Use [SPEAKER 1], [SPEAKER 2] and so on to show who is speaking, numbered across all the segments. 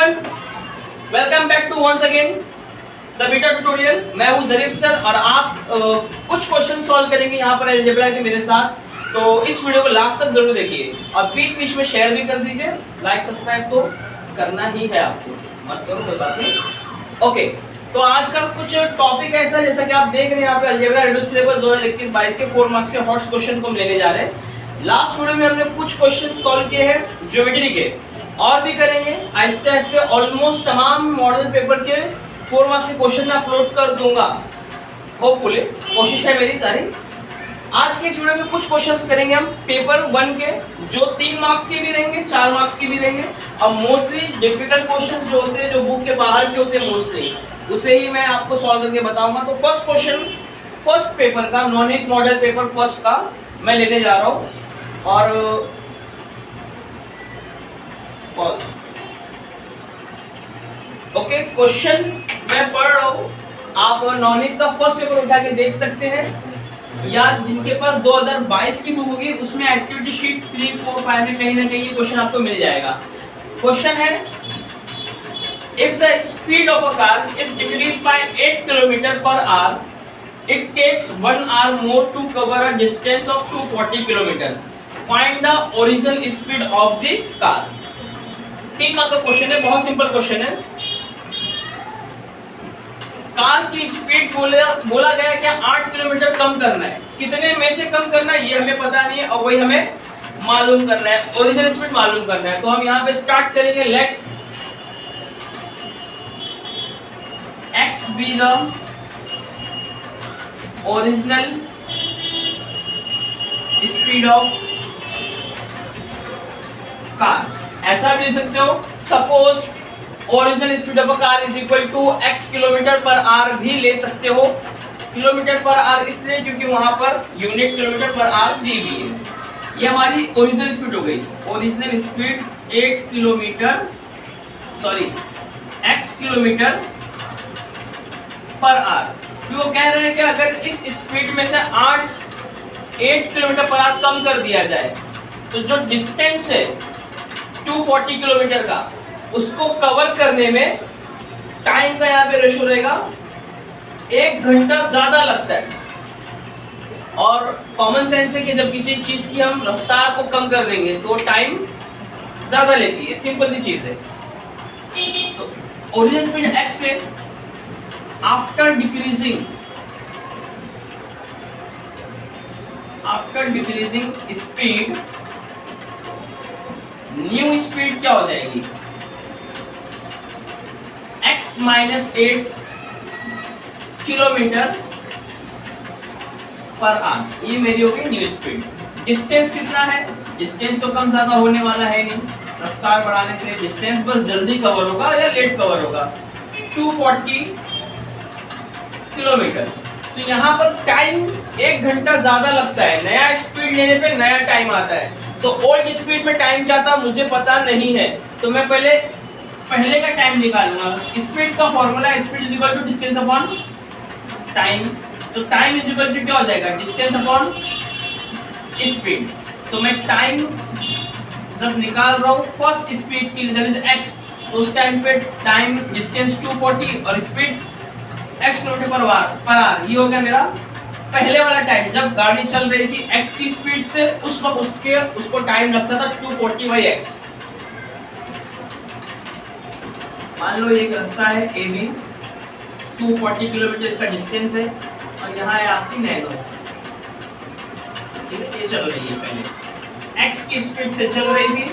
[SPEAKER 1] Everyone, welcome back to once again the beta tutorial. मैं हूं जरीफ sir और आप कुछ क्वेश्चन सॉल्व करेंगे यहाँ पर अलजेब्रा के मेरे साथ। तो इस वीडियो को लास्ट तक जरूर देखिए और बीच बीच में शेयर भी कर दीजिए। लाइक सब्सक्राइब तो करना ही है आपको, मत करो कोई बात नहीं। ओके, तो आज का कुछ टॉपिक ऐसा है जैसा कि आप देख रहे हैं यहाँ पे अलजेब्रा रिड्यूस सिलेबस 2021-22 के 4 मार्क्स के हॉट क्वेश्चन को हम लेने जा रहे हैं। लास्ट वीडियो में हमने कुछ क्वेश्चन सॉल्व किए हैं ज्योमेट्री के, और भी करेंगे आहिस्ते आहिस्ते। ऑलमोस्ट तमाम मॉडल पेपर के 4 मार्क्स के क्वेश्चन मैं अपलोड कर दूंगा, होपफुली, कोशिश है मेरी सारी। आज के इस वीडियो में कुछ क्वेश्चंस करेंगे हम पेपर 1 के, जो 3 मार्क्स के भी रहेंगे, 4 मार्क्स के भी रहेंगे। और मोस्टली डिफिकल्ट क्वेश्चंस जो होते हैं, जो बुक के बाहर के होते हैं मोस्टली, उसे ही मैं आपको सॉल्व करके बताऊंगा। तो फर्स्ट क्वेश्चन फर्स्ट पेपर का, नॉनिक मॉडल पेपर फर्स्ट का मैं लेने जा रहा हूँ। और ओके, क्वेश्चन मैं पढ़ रहा हूँ, आप नॉनिक का फर्स्ट पेपर उठा के देख सकते हैं, या जिनके पास 2022 की बुक होगी उसमें एक्टिविटी शीट 3, 4, 5 में कहीं ना कहीं ये क्वेश्चन आपको मिल जाएगा। क्वेश्चन है, if the speed of a car is decrease by 8 km/h, it takes 1 hour more to cover a distance of 240 km. Find the original speed of the car. 3 mark का question है, बहुत simple question है। Car की speed बोला गया है कि 8 kilometre कम करना है। कितने में से कम करना है ये हमें पता नहीं है, और वही हमें मालूम करना है, ओरिजिनल स्पीड मालूम करना है। तो हम यहाँ पे स्टार्ट करेंगे। Let x be the original speed of car. ऐसा भी लिख सकते हो, suppose original speed of a car is equal to x km/h भी ले सकते हो। km/h इसलिए क्योंकि वहां पर यूनिट km/h दी हुई है। ये हमारी ओरिजिनल स्पीड हो गई। Original speed 8 kilometre, sorry x km/h। फिर वो कह रहे हैं कि अगर इस स्पीड में से 8 km/h कम कर दिया जाए तो जो डिस्टेंस है 240 किलोमीटर का, उसको कवर करने में टाइम का यहाँ पे रेशो रहेगा 1 घंटा ज्यादा लगता है। और कॉमन सेंस है कि जब किसी चीज की हम रफ्तार को कम कर देंगे तो टाइम ज्यादा लेती है, सिंपल सी चीज है। तो ओरिजिनल स्पीड x है, after decreasing speed, new speed क्या हो जाएगी, x - 8 km/h। ये मेरी होगी न्यू स्पीड। डिस्टेंस कितना है, डिस्टेंस तो कम ज्यादा होने वाला है नहीं, रफ्तार बढ़ाने से डिस्टेंस बस जल्दी कवर होगा या लेट कवर होगा, 240 किलोमीटर। तो यहाँ पर टाइम 1 घंटा ज्यादा लगता है। नया स्पीड लेने पे नया टाइम आता है। तो ओल्ड स्पीड में टाइम क्या था मुझे पता नहीं है, तो मैं पहले का टाइम निकालूंगा। स्पीड का formula, speed is equal to distance upon time. तो टाइम इज इक्वल टू क्या हो जाएगा, डिस्टेंस अपॉन स्पीड। तो मैं टाइम जब निकाल रहा हूँ फर्स्ट स्पीड की, दैट इज x, तो उस टाइम पे टाइम डिस्टेंस 240 और स्पीड x km/h। ये हो गया मेरा पहले वाला टाइम, जब गाड़ी चल रही थी x की स्पीड से, उस वक्त उसको टाइम लगता था 240/x। मान लो एक रास्ता है AB, 240 किलोमीटर इसका डिस्टेंस है, और यहाँ है आपकी नैनो, ठीक है, ये चल रही है। पहले x की स्पीड से चल रही थी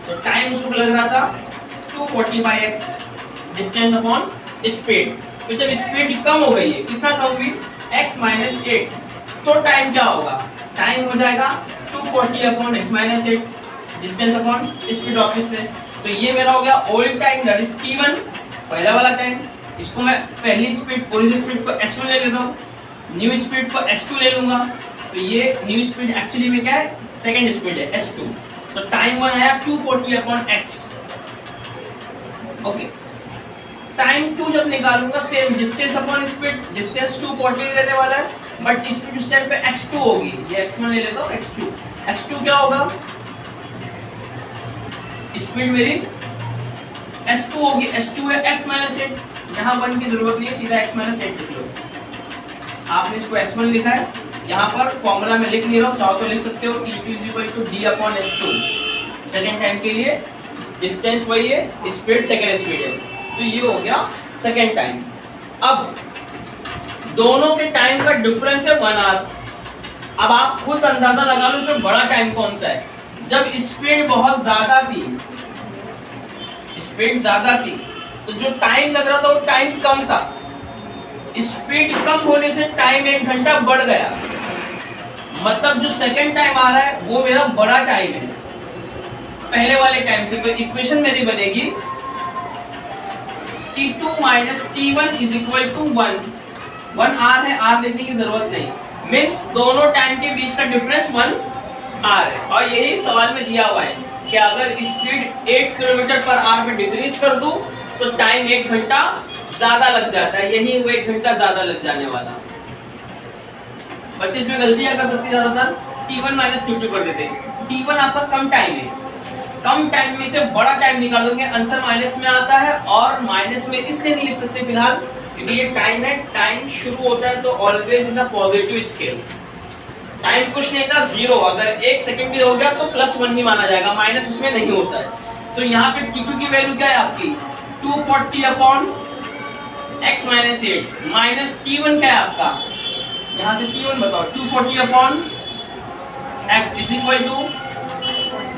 [SPEAKER 1] तो टाइम उसको लग रहा था 240/x, डिस्टेंस अपॉन स्पीड। तो जब स्पीड कम हो गई है, कितना कम हुई, x - 8, तो टाइम क्या होगा, टाइम हो जाएगा 240/x - 8, distance upon speed office से। तो ये मेरा हो गया old time, that is t1, पहला वाला टाइम। इसको मैं पहली स्पीड, ओरिजिनल स्पीड को s1 ले लेता हूँ, न्यू स्पीड को s2 ले लूंगा। तो ये न्यू स्पीड एक्चुअली में क्या है, सेकंड स्पीड है, s2। तो टाइम 1 आया 240/x। ओके, टाइम 2 जब निकालूंगा, same distance upon speed, distance 240 लेने वाला है, बट स्पीड उस टाइम पे x2 होगी। ये x1 ले लेता हूँ, x2 क्या होगा, स्पीड मेरी S2 होगी, S2 है x माइनस 8, यहाँ 1 की जरूरत नहीं है, सीधा x माइनस 8 लिख लो। आपने इसको S1 लिखा है, यहाँ पर फॉर्मूला में लिख नहीं रहा हूँ, चाहो तो लिख सकते हो T2 = D/S2। सेकेंड टाइम के लिए डिस्टेंस वही है, स्पीड सेकेंड स्पीड है, तो ये हो गया सेकेंड टाइम। अब दोनों के टाइम का डिफरेंस है 1 आवर। अब आप खुद अंदाजा लगा लो इसमें बड़ा टाइम कौन सा है। जब स्पीड बहुत ज्यादा थी, स्पीड ज्यादा थी तो जो टाइम लग रहा था वो टाइम कम था। स्पीड कम होने से टाइम 1 घंटा बढ़ गया, मतलब जो सेकेंड टाइम आ रहा है वो मेरा बड़ा टाइम है पहले वाले टाइम से। तो इक्वेशन मेरी बनेगी T2 - T1 = 1 आर है, आर लिखने की जरूरत नहीं, मीन्स दोनों टाइम के बीच का डिफरेंस 1 आर है। और यही सवाल में दिया हुआ है कि अगर स्पीड 8 km/h में डिक्रीज कर दूं तो टाइम 1 घंटा ज्यादा लग जाता है, यही वो 1 घंटा ज्यादा लग जाने वाला। बच्चे इसमें गलतियां कर सकते हैं ज्यादातर, T1 - T2 कर देते हैं। T1 आपका कम टाइम है, कम टाइम में से बड़ा टाइम निकालोगे, आंसर माइनस में आता है। और माइनस में इसलिए नहीं लिख सकते फिलहाल क्योंकि ये टाइम है, टाइम शुरू होता है तो always in the positive scale. Time कुछ नहीं था, 0, अगर 1 सेकंड भी हो गया तो +1 ही माना जाएगा, माइनस उसमें नहीं होता है। तो यहाँ पे T2 की वैल्यू क्या है आपकी 240/x - 8 माइनस T1 क्या है आपका, यहाँ से T1 बताओ, 240/x =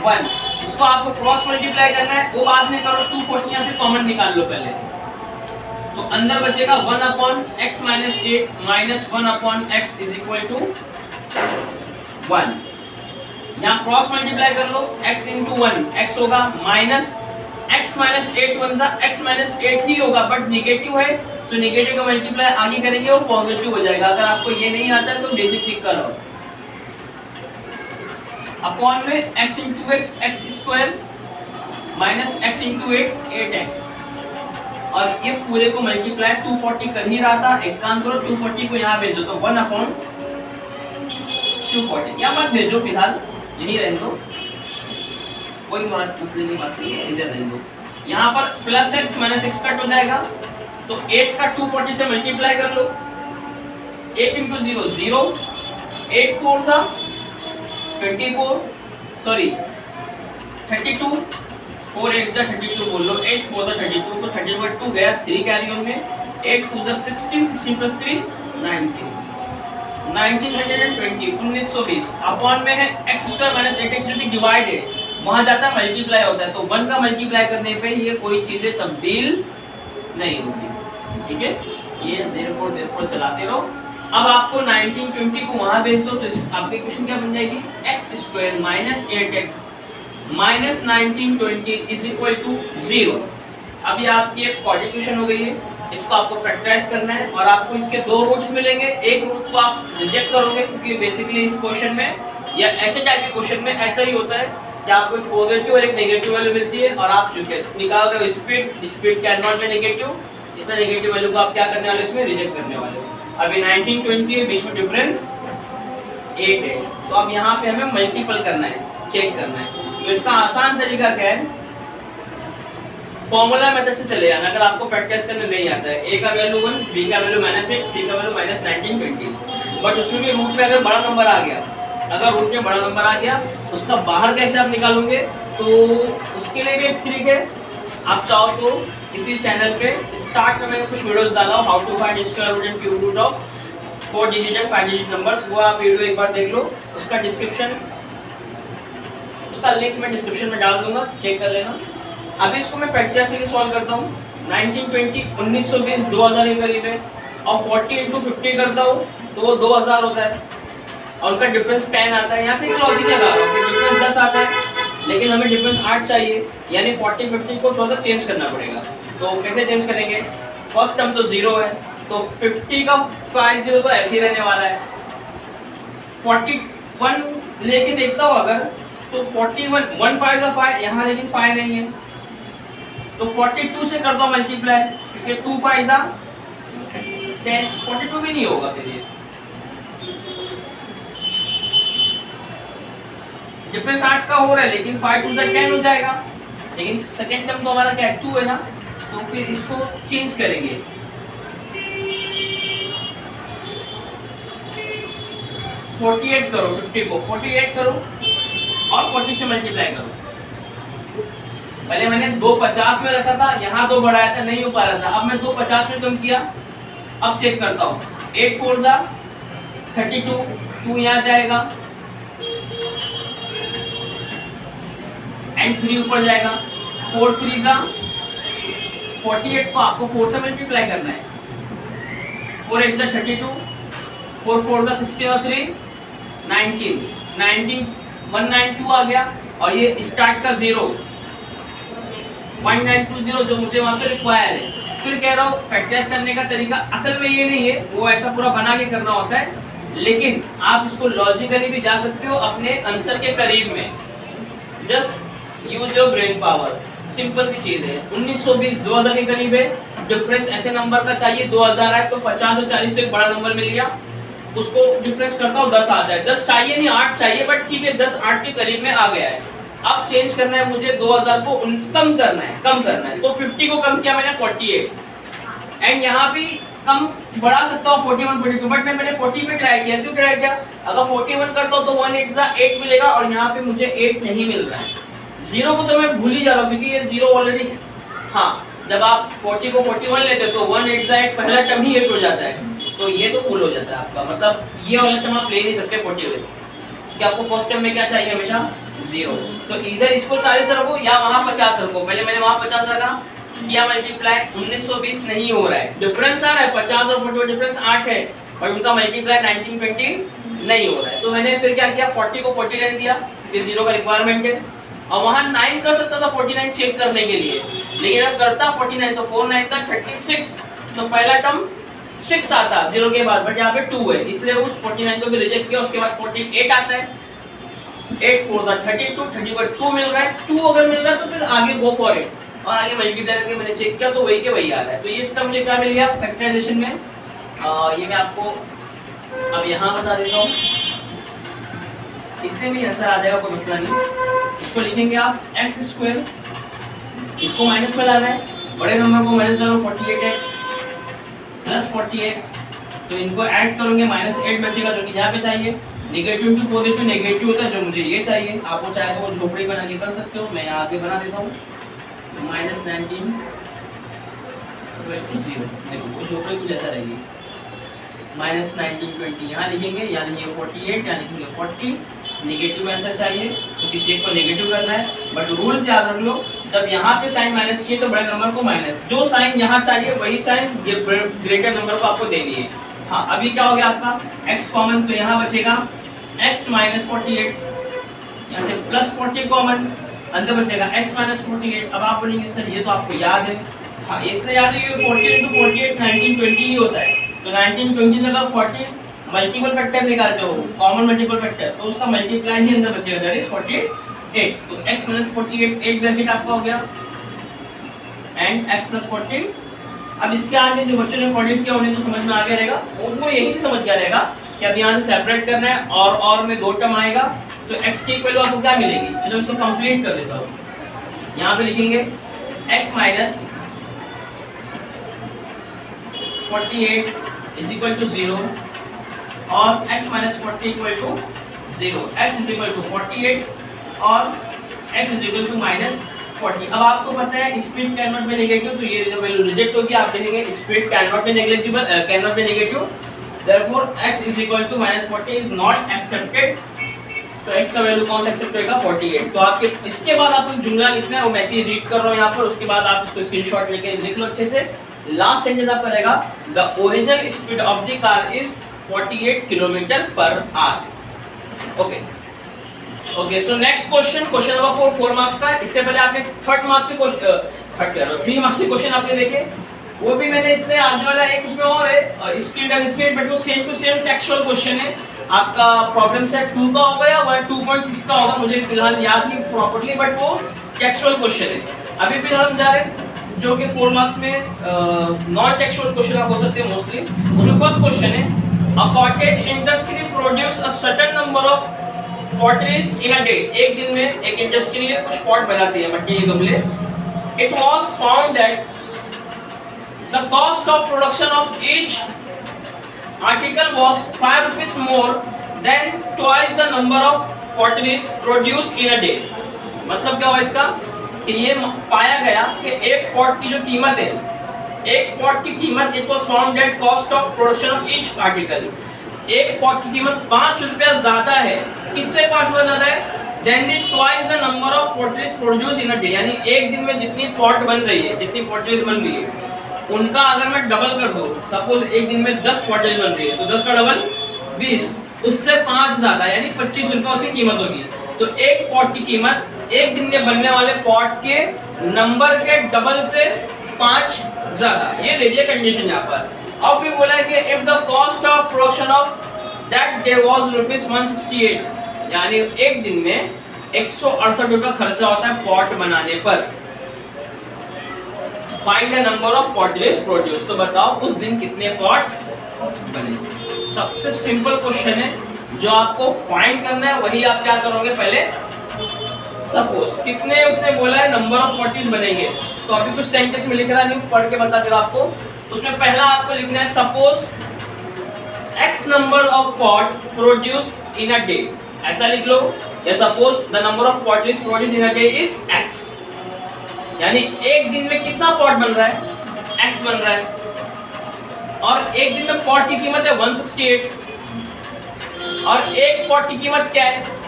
[SPEAKER 1] 1। इसको आपको क्रॉस मल्टीप्लाई करना है, वो बाद में करो, 240 यहाँ से कॉमन निकाल लो पहले, तो अंदर बचेगा 1/x - 8 माइनस 1/x = 1। यहाँ क्रॉस मल्टीप्लाई कर लो, x × 1 x होगा, माइनस x - 8 1 सा x - 8 ही होगा, बट निगेटिव है तो निगेटिव का मल्टीप्लाई आगे करेंगे वो पॉजिटिव हो जाएगा। अगर आपको ये नहीं आता है तो बेसिक सीख कर रहो। अपॉन में x × x x² minus x × 8 8x, और ये पूरे को मल्टीप्लाई 240 कर ही रहा था। एक काम करो, 240 को यहाँ भेजो तो 1/240, यहाँ मत भेजो फिलहाल, यही रहने दो, कोई मसले की बात नहीं है, इधर रहने दो। यहाँ पर +x - x कट हो जाएगा, तो 8 का 240 से मल्टीप्लाई कर लो, 8 × 0 0, 8 4 सा 24, सॉरी 32, 4 8 सा 32 बोल लो, 8 4 सा 32, तो 32 गया, 3 कैरी ऑन में, 8 2 सा 16, 16 + 3 19, 1920 1920 अपॉन में है x² - 8x जो कि डिवाइड है, वहां जाता है मल्टीप्लाई होता है, तो 1 का मल्टीप्लाई करने पे ये कोई चीजें तब्दील नहीं होगी, ठीक है। ये देयरफॉर चलाते रहो। अब आपको 1920 को वहां भेज दो, तो आपकी इक्वेशन क्या बन जाएगी, x² - 8x माइनस 1920 = 0। अब ये आपकी एक क्वाड्रेटिक हो गई है, इसको आपको फैक्टराइज करना है और आपको इसके 2 रूट्स मिलेंगे। एक रूट को आप रिजेक्ट करोगे क्योंकि बेसिकली इस क्वेश्चन में या ऐसे टाइप के क्वेश्चन में ऐसा ही होता है कि आपको एक पॉजिटिव और एक नेगेटिव वैल्यू मिलती है, और आप चुके निकाल रहे हो speed can not be negative, इसमें नेगेटिव वैल्यू को आप क्या करने वाले, इसमें रिजेक्ट करने वाले हो। अभी 1920 के बीच में डिफरेंस 8 है, तो अब यहाँ पे हमें मल्टीपल करना है, चेक करना है। तो इसका आसान तरीका क्या है, फॉर्मूला मेथड से चले जाना। अगर आपको फैक्टराइज करने नहीं आता है, a का वैल्यू 1, b का वैल्यू -8, c का वैल्यू -1920, बट उसमें भी रूट में अगर बड़ा नंबर आ गया, अगर रूट में बड़ा नंबर आ गया उसका बाहर कैसे आप निकालोगे, तो उसके लिए भी एक ट्रिक है। आप चाहो तो इसी चैनल पे स्टार्ट में मैंने कुछ वीडियोस डाला हूं, how to find square root and cube root of 4 digit and 5 digit numbers, वो आप वीडियो एक बार देख लो, उसका डिस्क्रिप्शन, उसका लिंक मैं डिस्क्रिप्शन में डाल दूंगा, चेक कर लेना। अभी इसको मैं फैक्टराइज करके सॉल्व करता हूँ। 1920 1920 2000 के करीब है, और 40 × 50 करता हूँ तो वो 2000 होता है, और उनका डिफरेंस 10 आता है। यहाँ से एक लॉजिक लगा रहा हूँ कि डिफरेंस 10 आता है लेकिन हमें डिफरेंस 8 चाहिए, यानी 40 50 को थोड़ा सा चेंज करना पड़ेगा। तो कैसे चेंज करेंगे, फर्स्ट टर्म तो 0 है, तो 50 का 5 0 तो ऐसे ही रहने वाला है। 41 लेके देखता हूँ अगर, तो 41 1 5 का 5 यहाँ, लेकिन 5 नहीं है, तो 42 से कर दो मल्टीप्लाई, क्योंकि 2 5 जा 10, 42 भी नहीं होगा फिर ये। डिफरेंस 8 का हो रहा है लेकिन 5 2 10 हो जाएगा, लेकिन सेकेंड टर्म तो हमारा क्या है 2 है ना, तो फिर इसको चेंज करेंगे। फोर्टी एट करो, 50 को 48 करो और 40 से मल्टीप्लाई करो। पहले मैंने 250 में रखा था, यहाँ 2 बढ़ाया था, नहीं हो पा रहा था, अब मैं 250 में कम किया। अब चेक करता हूँ, 8 4 जा 32, 2 यहाँ जाएगा एंड 3 ऊपर जाएगा, 4 3 जा 48 को आपको 4 से मल्टीप्लाई करना है। 4 8 जा 32, 4 4 जा 16 और 3 19, 192 आ गया। और ये स्टार्ट का 0 1920 जो मुझे वहाँ पे रिक्वायर है। फिर कह रहा हूँ फैक्टराइज करने का तरीका असल में ये नहीं है, वो ऐसा पूरा बना के करना होता है, लेकिन आप इसको लॉजिकली भी जा सकते हो अपने आंसर के करीब में। Just use your brain power, simple सी चीज है। 1920 2000 के करीब है, डिफरेंस ऐसे नंबर का चाहिए, 2000 है तो 50 और 40 से एक बड़ा नंबर मिल गया, उसको डिफरेंस करता हूँ 10 आ जाए। 10 चाहिए नहीं 8 चाहिए, बट ठीक है 10 8 के करीब में आ गया है। अब चेंज करना है मुझे, 2000 को कम करना है, तो 50 को कम किया मैंने 48 एंड यहाँ भी कम बढ़ा सकता हूँ 41 42, बट मैंने 40 पे ट्राई किया। क्यों ट्राई किया? अगर 41 करता हूँ तो 1 8 जा 8 मिलेगा और यहाँ पे मुझे 8 नहीं मिल रहा है। 0 को तो मैं भूल ही जा रहा हूँ क्योंकि ये 0 ऑलरेडी है। हाँ, जब आप 40 को 41 लेते हो तो 1 8 जा 8 पहला टर्म ही 8 हो जाता है, तो ये तो भूल हो जाता है आपका। मतलब ये वाला टर्म आप ले नहीं सकते 41, कि आपको फर्स्ट टर्म में क्या चाहिए हमेशा 0। तो इधर इसको 40 रखो या वहाँ 50 रखो। पहले मैंने वहाँ 50 रखा, किया मल्टीप्लाई, 1920 नहीं हो रहा है, डिफरेंस आ रहा है 50 और 40 डिफरेंस 8 है, और उनका मल्टीप्लाई 1920 नहीं हो रहा है। तो मैंने फिर क्या किया, 40 को 40 रख दिया, फिर 0 का रिक्वायरमेंट है। और वहाँ 9 कर सकता था 49 चेक करने के लिए, लेकिन अब करता 49 तो 4 9 जा 36, तो पहला टर्म 6 आता 0 के बाद, बट यहाँ पे 2 है, इसलिए उस 49 को भी रिजेक्ट किया। उसके बाद 48 आता है, 8 4 था 32, 30 का 2 मिल रहा है, 2 अगर मिल रहा है तो फिर आगे गो फॉर इट, और आगे मल्टीप्लाई करके मैंने चेक किया तो वही के वही आ रहा है। तो ये इसका मुझे क्या मिल गया फैक्टराइजेशन में, ये मैं आपको अब यहाँ बता देता हूँ, इतने में आंसर आ जाएगा, कोई मसला नहीं। इसको लिखेंगे आप x², इसको माइनस में लाना है, बड़े नंबर को माइनस डालो 48x प्लस 40x, तो इनको ऐड करोगे -8 बचेगा जो कि यहाँ पे चाहिए। नेगेटिव टू पॉजिटिव नेगेटिव होता है, जो मुझे ये चाहिए। आपको चाहे तो वो झोपड़ी बना के कर सकते हो, मैं यहाँ आगे बना देता हूँ। -19 = 0, देखो वो झोपड़ी कुछ ऐसा रहेगी, -19 20 यहाँ लिखेंगे, यानी ये 48 यानी कि 40, नेगेटिव आंसर चाहिए तो किसी एक को नेगेटिव करना है। बट रूल याद रख लो, जब यहाँ पे साइन माइनस चाहिए तो बड़े नंबर को माइनस, जो साइन यहाँ चाहिए वही साइन ग्रेटर नंबर को आपको देनी है। हाँ, अभी क्या हो गया आपका x कॉमन, तो यहाँ बचेगा x - 48, यहाँ से प्लस 40 कॉमन, अंदर बचेगा x - 48। अब आप बोलेंगे सर ये तो आपको याद है। हाँ, इसलिए याद है कि 40 × 48 1920 ही होता है, तो 1920 लगा 40 मल्टीपल फैक्टर निकालते हो, कॉमन मल्टीपल फैक्टर, तो उसका मल्टीप्लाई ही अंदर बचेगा, दैट इज 48। तो x - 48 एक ब्रैकेट आपका हो गया एंड x + 14। अब इसके आगे जो बच्चों ने प्रोड्यूस किया उन्हें तो समझ में आ गया रहेगा, उनको यही से समझ गया रहेगा कि अब यहाँ से सेपरेट करना है, और में 2 टर्म आएगा तो x की वैल्यू आपको क्या मिलेगी। चलो इसको कंप्लीट कर देता हूँ, यहाँ पे लिखेंगे x - 48 = 0 और x - 40 = 0, x = 48 और x = -40। अब आपको पता है speed can not be negative, तो ये जो वैल्यू रिजेक्ट होगी आप लिखेंगे speed can not be negligible, can not be negative, therefore x = -40 is not accepted. तो x का वैल्यू कौन सा एक्सेप्ट होगा 48। तो आपके इसके बाद आपको जुमला लिखना है, वो मैं ऐसे रीड कर रहा हूँ यहाँ पर, उसके बाद आप इसको स्क्रीनशॉट लेके लिख लो अच्छे से। लास्ट सेंटेंस आपका रहेगा the original speed of the car is 48 km/h। Okay, so next question number 4 marks का। इससे पहले आपने 3 मार्क्स के क्वेश्चन आपने देखे, वो भी मैंने इसमें आगे वाला एक उसमें और है स्किल्ड अनस्किल्ड, बट वो same to same textual question है। आपका प्रॉब्लम सेट 2 का होगा या 2.6 का होगा, मुझे फिलहाल याद नहीं प्रॉपर्ली, बट वो टेक्सचुअल क्वेश्चन है। अभी फिलहाल हम जा रहे हैं जो कि 4 मार्क्स में नॉन टेक्सचुअल क्वेश्चन आप हो सकते हैं मोस्टली। उसमें फर्स्ट क्वेश्चन है, a cottage industry produce a certain number of potteries in a day, एक दिन में एक इंडस्ट्री कुछ पॉट बनाती है, मट्टी के गमले. It was found that the cost of production of each article was 5 rupees more than twice the number of potteries produced in a day. मतलब क्या हुआ इसका कि ये पाया गया कि एक पॉट की जो कीमत है, एक पॉट की कीमत, it was found that cost of production of each article, एक पॉट की कीमत 5 रुपया ज्यादा है. किससे 5 रुपया ज्यादा है? Then the twice the number of potteries produce in a day. यानी एक दिन में जितनी पॉट बन रही है, जितनी पॉटरीज बन रही है, उनका अगर मैं डबल कर दूं, सपोज एक दिन में 10 पॉटरीज बन रही है तो 10 का डबल 20, उससे 5 ज्यादा यानी 25 रुपया उसकी कीमत होगी. तो एक पॉट की कीमत एक दिन में बनने वाले पॉट के नंबर के डबल से 5 ज्यादा. ये देखिए कंडीशन यहाँ पर. अब भी बोला है कि if the cost of production of that day was ₹168, यानी एक दिन में 168 रुपया खर्चा होता है पॉट बनाने पर. Find the number of potteries produce. तो बताओ उस दिन कितने पॉट बने. सबसे सिंपल क्वेश्चन है, जो आपको फाइंड करना है वही आप क्या करोगे, पहले सपोज कितने उसने बोला है नंबर ऑफ पॉटरीज बनेंगे. तो अभी कुछ सेंटेंस में लिख रहा नहीं, पढ़ के बता दे आपको. उसमें पहला आपको लिखना है suppose x number of pot produce in a day, ऐसा लिख लो. या suppose the number of potteries produce in a day is x, यानी एक दिन में कितना पॉट बन रहा है, x बन रहा है. और एक दिन में पॉट की कीमत है 168, और एक पॉट की कीमत क्या है,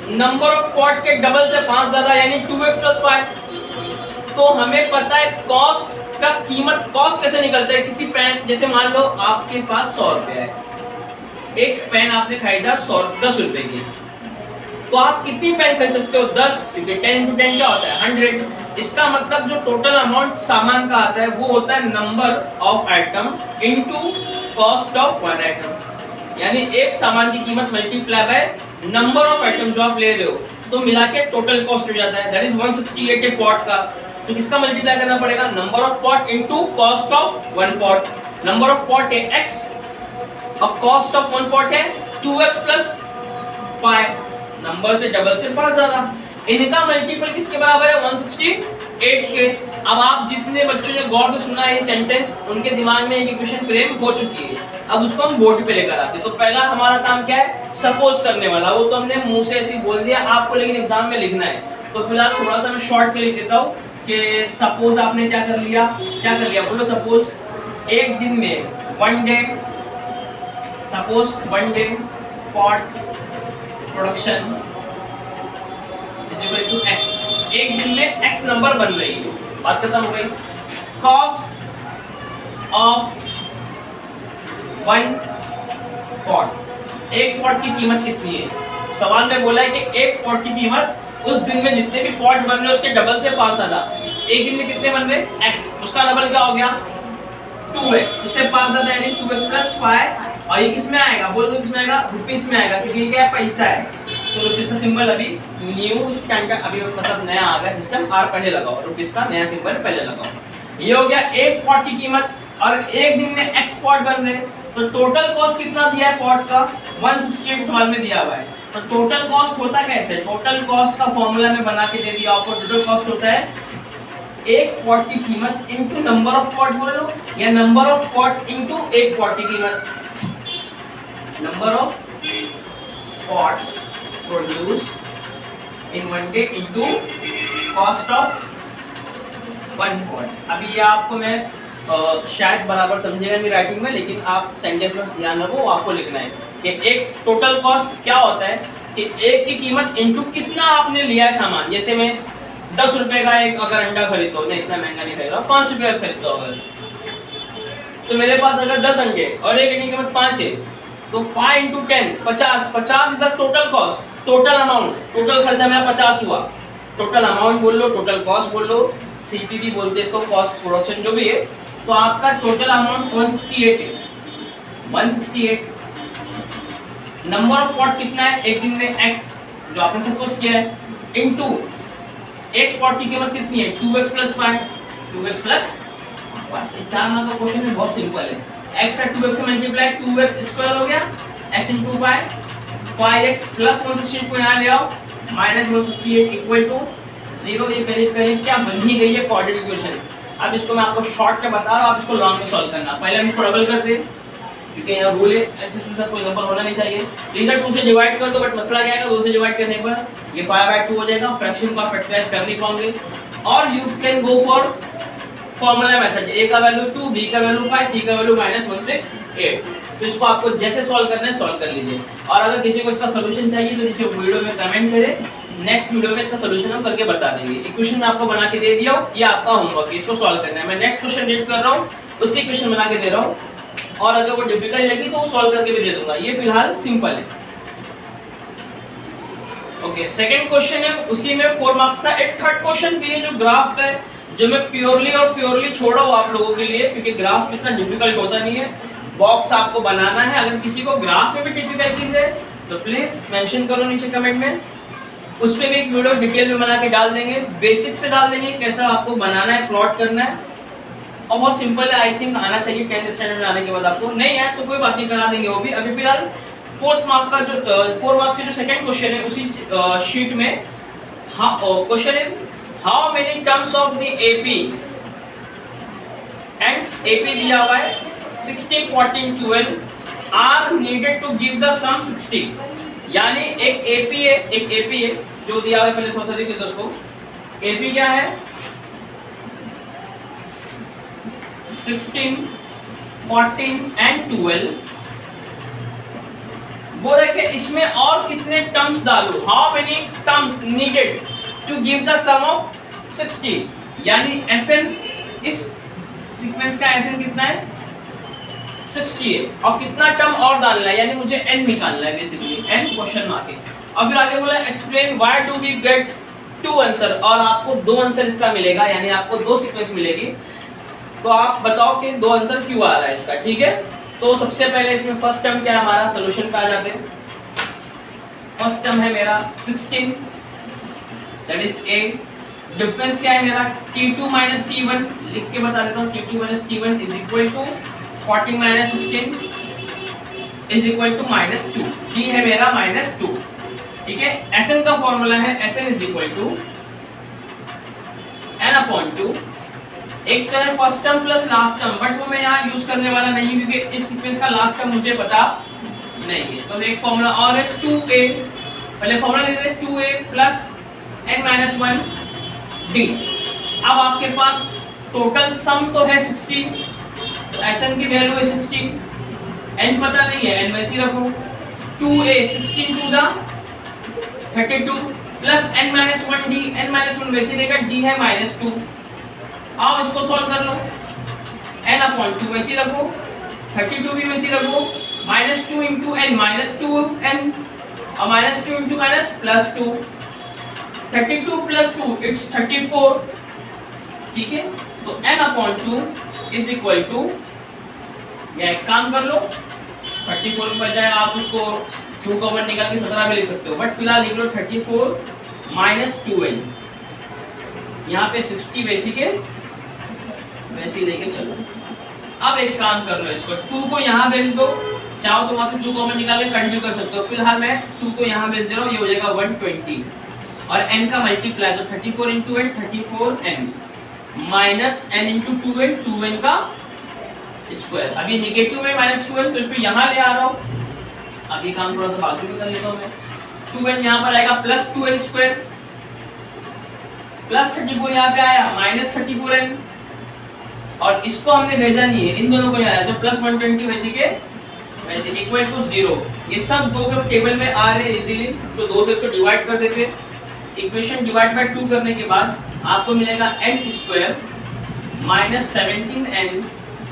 [SPEAKER 1] नंबर ऑफ पॉट के डबल से 5 ज्यादा यानी 2x + 5. तो हमें पता है कॉस्ट का कीमत, कॉस्ट कैसे निकलता है. किसी पेन, जैसे मान लो आपके पास 100 रुपये है, एक पेन आपने खरीदा 10 रुपए की, तो आप कितनी पेन खरीद सकते हो, 10, क्योंकि 10 × 10 क्या होता है 100. इसका मतलब जो टोटल अमाउंट सामान का आता है वो होता है number of item into cost of one item. यानी एक सामान की कीमत multiply by number of item जो आप ले रहे हो, तो मिला के टोटल कॉस्ट हो जाता है. दैट इज 168 है पॉट का. तो किसका मल्टीप्लाई करना पड़ेगा, number of pot into cost of one pot. Number of pot है x और कॉस्ट ऑफ वन पॉट है 2x + 5, नंबर से डबल से 5 ज्यादा. इनका मल्टीपल किसके बराबर है, 168 के. अब आप जितने बच्चों ने गौर से सुना है ये सेंटेंस, उनके दिमाग में एक इक्वेशन फ्रेम हो चुकी है. अब उसको हम बोर्ड पे लेकर आते हैं. तो पहला हमारा काम क्या है, सपोज करने वाला. वो तो हमने मुंह से ऐसे बोल दिया आपको, लेकिन एग्जाम में लिखना है. तो फिलहाल थोड़ा सा मैं शॉर्ट में लिख देता हूँ कि सपोज आपने क्या कर लिया, बोलो. सपोज एक दिन में one day pot production to x, एक दिन में x नंबर बन रही है. बात खत्म हो गई. कॉस्ट ऑफ वन पॉट, एक पॉट की कीमत कितनी है. सवाल में बोला है कि एक पॉट की कीमत उस दिन में जितने भी पॉट बन रहे हैं उसके डबल से 5 ज्यादा. एक दिन में कितने बन रहे हैं, x, उसका डबल क्या हो गया 2x, उससे 5 ज्यादा यानी 2x + 5. और ये किस में आएगा, बोल दो किस में आएगा, रुपीस में आएगा, क्योंकि ये क्या है, पैसा है. तो रुपीस का सिंबल अभी न्यू स्टैंडर्ड, अभी मतलब नया आ गया सिस्टम, आर पहले लगाओ, रुपीस का नया सिंबल पहले लगाओ. ये हो गया एक पॉट की कीमत. और एक दिन में x पॉट बन रहे, तो टोटल कॉस्ट कितना दिया है पॉट का, 168 सवाल में दिया हुआ है. तो टोटल कॉस्ट होता कैसे, टोटल कॉस्ट का फॉर्मूला में बना के दे दिया आपको. टोटल कॉस्ट होता है एक पॉट की कीमत इनटू नंबर ऑफ पॉट बोल लो, या नंबर ऑफ पॉट इनटू एक पॉट की कीमत. Number of pot produce in one day into cost of one pot. अभी ये आपको मैं शायद बराबर समझेगा नहीं राइटिंग में, लेकिन आप सेंटेंस में ध्यान रखो, आपको लिखना है कि एक टोटल कॉस्ट क्या होता है कि एक की कीमत इनटू कितना आपने लिया है सामान. जैसे मैं 10 रुपए का एक अगर अंडा खरीदता हूँ, नहीं इतना महंगा नहीं खरीदा, 5 रुपए का खरीदता हूँ अगर, तो मेरे पास अगर 10 अंडे और एक अंडे की कीमत 5 है, तो 5 × 10 50 is the total cost, total amount. Total खर्चा मेरा 50 हुआ. टोटल अमाउंट बोल लो, टोटल कॉस्ट बोल लो, सीपीवी बोलते हैं इसको, कॉस्ट प्रोडक्शन जो भी है. तो आपका टोटल अमाउंट 168 है. 168 नंबर ऑफ पॉट कितना है एक दिन में, x जो आपने सपोज किया है, इनटू एक पॉट की कीमत कितनी है, 2x + 5. 2x + 5, ये 4 मार्क का क्वेश्चन है, बहुत सिंपल है. x का 2x से मल्टीप्लाई 2x² हो गया, x × 5 5x प्लस 168 को यहाँ ले आओ, माइनस 168 इक्वल टू 0। ये करीब करीब क्या बन ही गई है क्वाड्रेटिक इक्वेशन। अब इसको मैं आपको शॉर्ट में बता रहा हूँ, आप इसको लॉन्ग में सॉल्व करना। पहले हम इसको डबल करते हैं क्योंकि यहाँ रूल है एक्सिस के साथ कोई नंबर होना नहीं चाहिए। इधर 2 से डिवाइड कर दो, बट मसला क्या आएगा, 2 से डिवाइड करने पर ये 5/2 हो जाएगा। फ्रैक्शन को आप फैक्टराइज कर नहीं पाओगे। और you can go for formula method, a का वैल्यू 2, b का वैल्यू 5, c का वैल्यू -168। तो इसको आपको जैसे सॉल्व करना है सॉल्व कर लीजिए। और अगर किसी को इसका सॉल्यूशन चाहिए तो नीचे वीडियो में कमेंट करें, नेक्स्ट वीडियो में इसका सॉल्यूशन हम करके बता देंगे। इक्वेशन मैं आपको बना के दे दिया हूं, ये आपका होमवर्क है, इसको सॉल्व करना है। मैं नेक्स्ट क्वेश्चन रीड कर रहा हूं, उसकी इक्वेशन बना के दे रहा हूं, और अगर वो डिफिकल्ट लगी तो वो सॉल्व करके भी दे दूंगा। ये फिलहाल सिंपल है। ओके, सेकंड क्वेश्चन है, उसी में 4 मार्क्स का। एक थर्ड क्वेश्चन भी है जो ग्राफ का है, जो मैं प्योरली छोड़ा हूं आप लोगों के लिए, क्योंकि ग्राफ इतना डिफिकल्ट होता नहीं है। बॉक्स आपको बनाना है। अगर किसी को ग्राफ में भी डिफिकल्टीज है तो प्लीज मेंशन करो नीचे कमेंट में, उस पर भी एक वीडियो डिटेल में बना के डाल देंगे। बेसिक से डाल देंगे कैसा आपको बनाना है, प्लॉट करना है, और बहुत सिंपल है। आई थिंक आना चाहिए 10th स्टैंडर्ड में आने के बाद। आपको नहीं है तो कोई बात नहीं, करा देंगे वो भी। अभी फिलहाल 4 मार्क्स का जो 4 मार्क्स से जो सेकंड क्वेश्चन है उसी शीट में question is how many terms of the AP, and AP दिया हुआ है 16, 14, 12 are needed to give the sum 60। यानी एक एपी है जो दिया हुआ है, पहले थोड़ा सा देख लेते हैं उसको। एपी क्या है, 16, 14 एंड 12। बोल रहे कि इसमें और कितने टर्म्स डालूं, how many terms needed to give the sum of 60। यानी एसएन, इस सीक्वेंस का एसएन कितना है, 60 है, और कितना टर्म और डालना है, यानी मुझे एन निकालना है बेसिकली, एन क्वेश्चन मार्क है। और फिर आगे बोला explain why do we get 2 answer, और आपको 2 आंसर इसका मिलेगा, यानी आपको 2 सीक्वेंस मिलेगी। तो आप बताओ कि 2 आंसर क्यों आ रहा है इसका, ठीक है। तो सबसे पहले इसमें फर्स्ट टर्म क्या है हमारा, सोल्यूशन पे आ जाते हैं। फर्स्ट टर्म है मेरा 16, दैट इज ए। डिफरेंस क्या है मेरा, t2 - t1, लिख के बता देता हूँ। t2 - t1 is equal to 14 - 16 is equal to -2। t है मेरा -2, ठीक है। Sn का फॉर्मूला है Sn is equal to n/2। एक तो है first term plus last term, but वो मैं यहाँ यूज करने वाला नहीं हूँ क्योंकि इस सीक्वेंस का लास्ट टर्म मुझे पता नहीं है। तो एक फॉर्मूला और है 2a, पहले फॉर्मूला लिख रहे हैं 2a प्लस n-1 d। अब आपके पास टोटल सम तो है 16, तो Sn की वैल्यू है 16, n पता नहीं है, n वैसे ही रखो। 2a 16 2 जा 32 प्लस n-1 d, n-1 वैसे ही रहेगा, d है -2। आओ इसको सॉल्व कर लो, n/2 वैसे ही रखो, 32 भी वैसे ही रखो, -2 इंटू n -2n, और -2 इंटू +2, 32 + 2 इट्स 34, ठीक है। तो n/2 इज इक्वल टू, या एक काम कर लो 34 के बजाय आप उसको 2 का 1 निकाल के 17 भी लिख सकते हो, बट फिलहाल लिख लो 34 - 2n। यहाँ पे 60 वैसे के वैसे लेके चलो। अब एक काम कर लो, इसको 2 को यहाँ भेज दो, चाहो तो वहां से 2 कॉमन निकाल के कंटिन्यू कर सकते हो। फिलहाल मैं 2 को यहाँ भेज दे रहा हूँ, ये हो जाएगा 120, और n का मल्टीप्लाई, तो 34 into n 34n minus n into 2n 2n का स्क्वायर। अभी निगेटिव में -2n, तो इसको यहाँ ले आ रहा हूँ। अभी काम थोड़ा सा बाजू में कर लेता हूँ मैं। 2n यहाँ पर आएगा प्लस 2n स्क्वायर, प्लस 34 यहाँ पे आया -34n, और इसको हमने भेजा नहीं है, इन दोनों को जाना है, तो प्लस 120 वैसे के वैसे इक्वल टू 0। ये सब 2 के टेबल में आ रहे हैं इजीली, तो 2 से इसको डिवाइड कर देते। इक्वेशन डिवाइड बाय 2 करने के बाद आपको मिलेगा n square -17n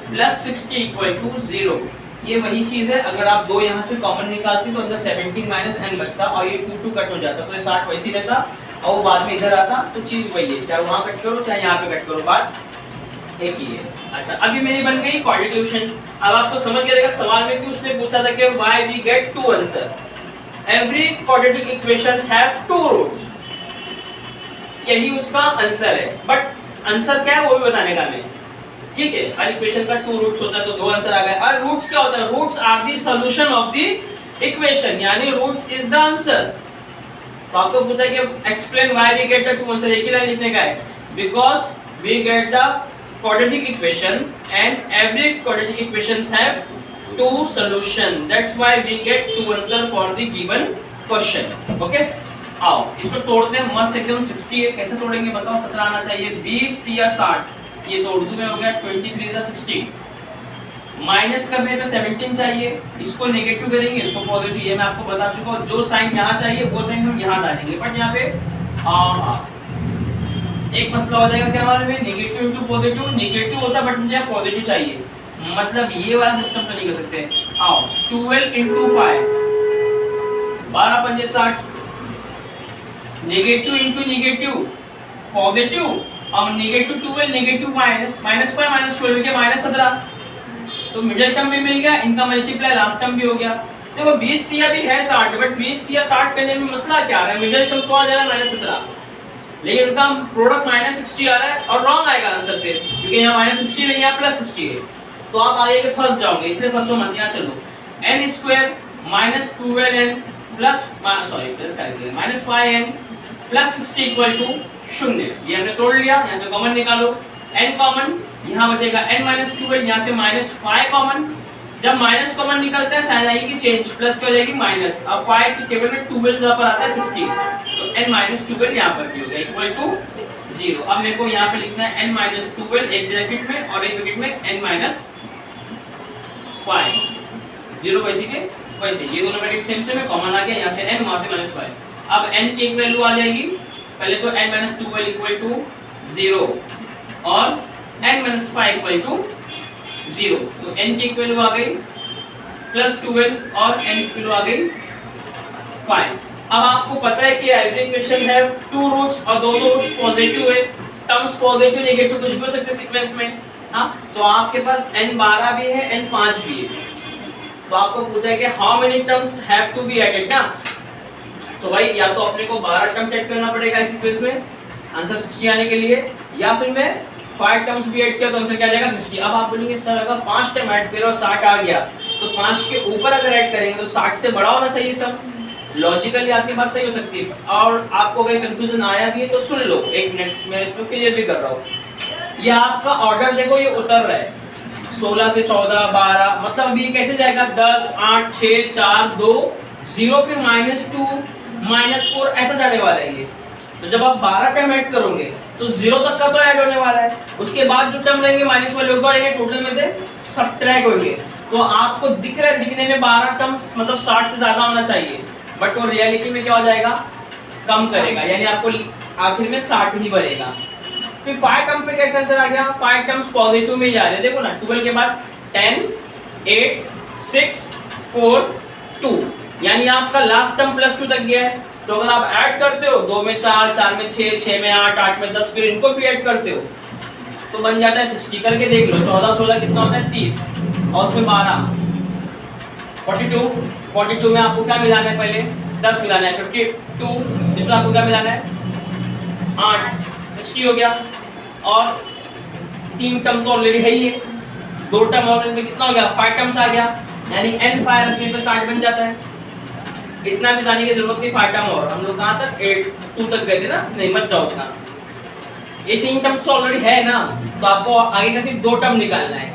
[SPEAKER 1] plus 60 equal to 0। ये वही चीज़ है, अगर आप 2 यहाँ से कॉमन निकालते तो अंदर 17 - n बचता, और ये 2 कट हो जाता, तो ये 60 वैसे ही रहता, और वो बाद में इधर आता। तो चीज़ वही है, चाहे वहाँ कट करो चाहे यहाँ पे कट करो, बात एक ही है। अच्छा, अभी मेरी बन गई क्वाड्रेटिक इक्वेशन। अब आपको समझ गया रहेगा सवाल में कि उसने पूछा था कि why we get 2 answer, every quadratic equations have 2 roots, यही उसका आंसर है। बट आंसर क्या है वो भी बताने का मैं, ठीक है। हर इक्वेशन का 2 रूट्स होता है, तो 2 आंसर आ गए। और रूट्स क्या होता है, roots are the solution of the equation यानी रूट्स इज द आंसर। तो आपको पूछा कि explain why we get the two answer, एक ही लाइन लिखने का है, because we get the quadratic equations and every quadratic equations have two solution, that's why we get two answer for the given question। okay, आओ इसको तोड़ते हैं मस्त एकदम। 60 है, कैसे तोड़ेंगे बताओ? 17 आना चाहिए। 20 या 60, ये तो उर्दू में हो गया 23 या 60। माइनस करने पे 17 चाहिए, इसको नेगेटिव करेंगे, इसको पॉजिटिव, ये मैं आपको बता चुका हूँ। जो साइन यहाँ चाहिए वो साइन हम यहाँ डालेंगे, बट यहाँ पे एक मसला हो जाएगा क्या हमारे में, नेगेटिव इनटू पॉजिटिव। नेगेटिव होता है बट मुझे पॉजिटिव चाहिए, मतलब ये वाला सिस्टम तो नहीं कर सकते। आओ 12 इनटू 5, 12 पंजे 60, नेगेटिव इनटू नेगेटिव पॉजिटिव, और negative 12 negative minus, minus 5 minus 12 के माइनस 17, तो मिडिल टर्म भी मिल गया, इनका मल्टीप्लाई लास्ट टर्म भी हो गया। देखो 20 दिया भी है 60, बट 20 या 60 करने में मसला क्या आ रहा है, मिडिल टर्म तो आ जा रहा है माइनस 17, लेकिन उनका प्रोडक्ट माइनस 60 आ रहा है और रॉन्ग आएगा आंसर फिर, क्योंकि यहाँ माइनस 60 नहीं है प्लस 60 है, तो आप आगे के फंस जाओगे, इसलिए फंसो मत। यहाँ चलो n square minus 12n plus minus 5n plus 60 equal to 0, ये हमने तोड़ लिया। यहाँ से कॉमन निकालो, n कॉमन, यहाँ बचेगा n माइनस 12, यहाँ से माइनस 5 कॉमन, जब माइनस कॉमन निकलता है साइन आएगी चेंज, प्लस क्या हो जाएगी माइनस, अब 5 की टेबल में 12 यहाँ पर आता है 60, तो n माइनस 12 यहाँ पर भी हो गया इक्वल टू 0। अब मेरे को यहाँ पे लिखना है n माइनस 12 एक ब्रैकेट में और एक ब्रैकेट में n माइनस 5, 0 वैसे के वैसे, ये दोनों ब्रैकेट सेम सेम है, कॉमन आ गया, यहाँ से n वहाँ से माइनस 5। अब n की एक वैल्यू आ जाएगी, पहले तो n माइनस 12 इक्वल टू 0 और n माइनस 5 इक्वल टू 0, तो n की वैल्यू आ गई प्लस 12 और n की वैल्यू आ गई 5। अब आपको पता है कि एवरी इक्वेशन है टू रूट्स और दोनों रूट्स पॉजिटिव है, टर्म्स पॉजिटिव नेगेटिव कुछ भी हो सकते हैं सीक्वेंस में। हाँ, तो आपके पास n12 भी है n5 भी है, तो आपको पूछा है कि how many terms have to be added ना, तो भाई या तो अपने को 12 टर्म्स ऐड करना पड़ेगा इस इक्वेशन में आंसर 60 आने के लिए, या फिर मैं 5 टर्म्स भी ऐड किया तो आंसर क्या आ जाएगा 60। अब आप बोलेंगे सर अगर 5 टर्म ऐड करो और 60 आ गया, तो 5 के ऊपर अगर ऐड करेंगे तो 60 से बड़ा होना चाहिए सब, लॉजिकली आपके पास सही हो सकती है। और आपको अगर कंफ्यूजन आया भी है तो सुन लो, एक मिनट मैं इसको क्लियर भी कर रहा हूँ। ये आपका ऑर्डर देखो, ये उतर रहा है 16 से 14 12, मतलब अभी कैसे जाएगा 10 8 6 4 2 0 फिर -2 -4 ऐसा जाने वाला है ये। तो जब आप 12 टर्म ऐड करोगे तो 0 तक का तो ऐड होने वाला है, उसके बाद जो टर्म रहेंगे माइनस वाले होंगे टोटल में से सब्ट्रैक्ट होंगे, तो आपको दिख रहा है दिखने में 12 टर्म्स मतलब 60 से ज्यादा होना चाहिए, बट वो रियलिटी में क्या हो जाएगा कम करेगा, यानी आपको आखिर में 60 ही बनेगा। फिर 5 टर्म पे कैसे आंसर आ गया, 5 टर्म्स पॉजिटिव में ही जा रहे हैं, देखो ना 12 के बाद 10 8 6 4 2, यानी आपका लास्ट टर्म +2 तक गया है। तो अगर आप ऐड करते हो 2 में 4 4 में 6 6 में 8 8 में 10, फिर इनको भी ऐड करते हो तो बन जाता है 60। करके देख लो 14 16 कितना होता है 30 और उसमें 12 42 में आपको क्या मिलाना है, पहले 10 मिलाना है, 52 इसमें आपको क्या मिलाना है 8, 60 हो गया। और 3 टर्म तो ऑलरेडी है ही है, 2 टर्म और में कितना हो गया 5 टर्म्स आ गया, यानी n5 रखने पे 60 बन जाता है। इतना भी जाने की जरूरत नहीं, 5 टर्म और हम लोग कहाँ तक 2 तक गए थे ना, नहीं मत जाओ उतना, ये 3 टर्म्स तो ऑलरेडी है ना, तो आपको आगे का सिर्फ 2 टर्म निकालना है।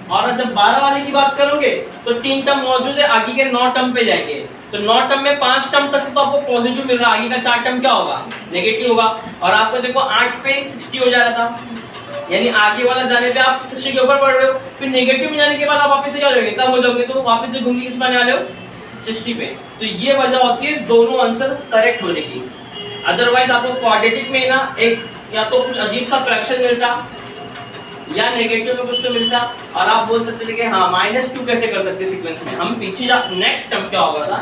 [SPEAKER 1] और जब 12 वाले की बात करोगे तो 3 टर्म मौजूद है, आगे के 9 टर्म पे जाएंगे, तो 9 टर्म में 5 टर्म तक तो आपको पॉजिटिव मिल रहा है, आगे का 4 टर्म क्या होगा नेगेटिव होगा। और आपको देखो 8 पे 60 हो जा रहा था, यानी आगे वाला जाने पे आप 60 के ऊपर बढ़ रहे हो, फिर नेगेटिव में जाने के बाद आप वापस से क्या हो जाओगे कम हो जाओगे, तो वापस से घूम के किस पाने वाले हो 60 पे। तो ये वजह होती है दोनों आंसर करेक्ट होने की, अदरवाइज आपको क्वाड्रेटिक में ना एक या तो कुछ अजीब सा फ्रैक्शन मिलता या नेगेटिव में कुछ तो मिलता, और आप बोल सकते थे कि हाँ -2 कैसे कर सकते सीक्वेंस में। हम पीछे जा नेक्स्ट टर्म क्या होगा था,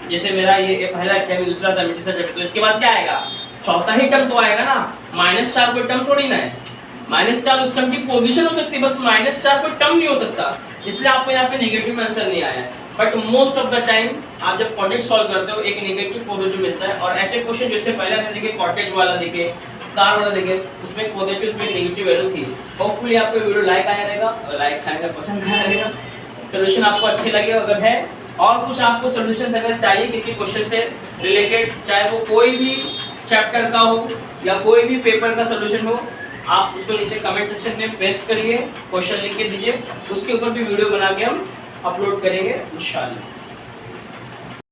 [SPEAKER 1] जैसे मेरा ये पहला टर्म दूसरा टर्म तीसरा टर्म, तो इसके बाद क्या आएगा चौथा ही टर्म तो आएगा ना, -4 कोई टर्म थोड़ी ना है, -4 उस टर्म की पोजीशन हो सकती है, बस -4 कोई टर्म नहीं हो सकता, इसलिए आपको यहाँ पे नेगेटिव में आंसर नहीं आया। But most of the time आप जब क्वाड्रेटिक सॉल्व करते हो एक नेगेटिव पॉजिटिव मिलता है, और ऐसे क्वेश्चन जैसे पहले हमने देखे कॉटेज वाला देखे, कार वाला देखे, उसमें पॉजिटिव उसमें नेगेटिव वैल्यू थी। होपफुली आपको वीडियो लाइक आया रहेगा, लाइक आएगा पसंद आया रहेगा, सोल्यूशन आपको अच्छे लगे, अगर है और कुछ आपको सॉल्यूशंस अगर चाहिए किसी क्वेश्चन से रिलेटेड, चाहे वो कोई भी चैप्टर का हो या कोई भी पेपर का सॉल्यूशन हो, आप उसको नीचे कमेंट सेक्शन में पेस्ट करिए, क्वेश्चन लिख के दीजिए, उसके ऊपर भी वीडियो बना के हम अपलोड करेंगे इंशाल्लाह।